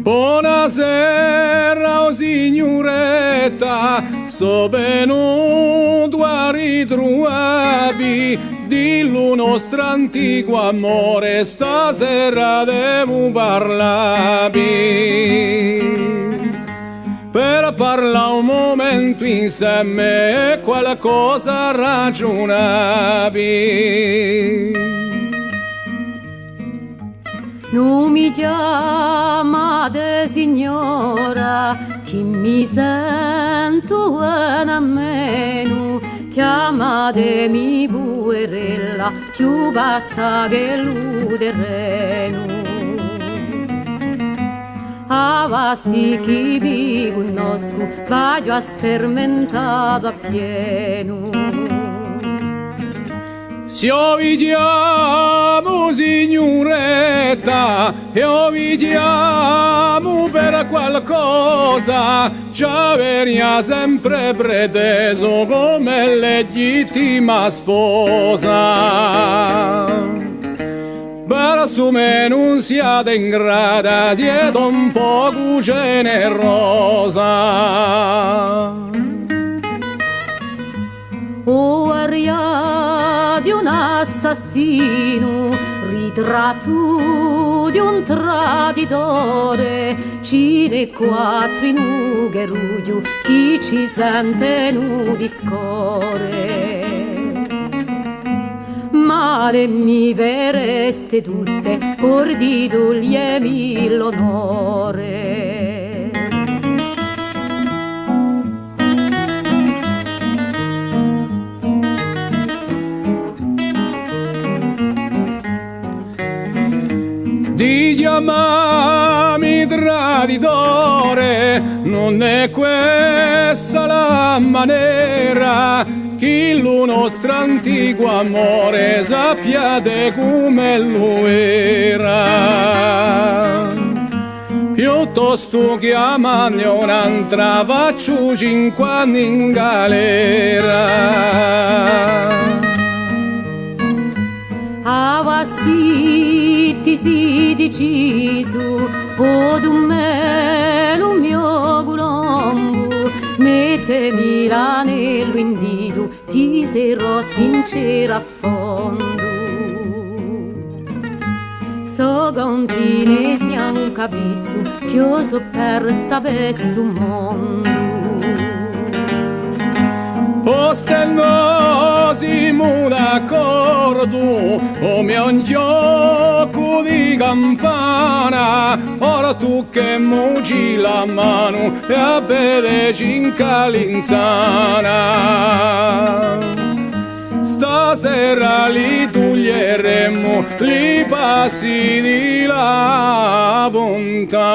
Buonasera, oh signoretta, so venuto a ritrovarvi, dillo nostro antico amore, stasera devo parlarvi. Per parlare un momento insieme e qualcosa ragionavi. Non mi chiamate signora, chi mi sento nemmeno, chiamatemi puerella, più bassa che l'uterreno. Avassi chi vi conosco, vado a spermentato appieno. Se vi chiamo signoretta e vi chiamo per qualcosa, ci avria sempre preteso come legittima sposa. Per su me non siate ingrata, siete un poco generosa. O aria di un assassino, ritratto di un traditore, cine quattro in un geruglio, chi ci sente nu discore. Male mi vereste tutte, pur di togliermi l'onore. Di chiamarmi traditore, non è questa la maniera, che il nostro antico amore sappiate come lo era. Piuttosto chiamando un'altra faccio 5 anni in galera. Avassi ti si deciso, o d'un me lo mio colombo, mettemi l'anello in dito, ti sarò sincera a fondo. So contine siamo capisto, che io so persa per sto mondo. Ostennosiamo d'accordo, come un gioco di campana, ora tu che mugi la mano e abbedeci in calinzana. Stasera li toglieremo li passi di la volontà.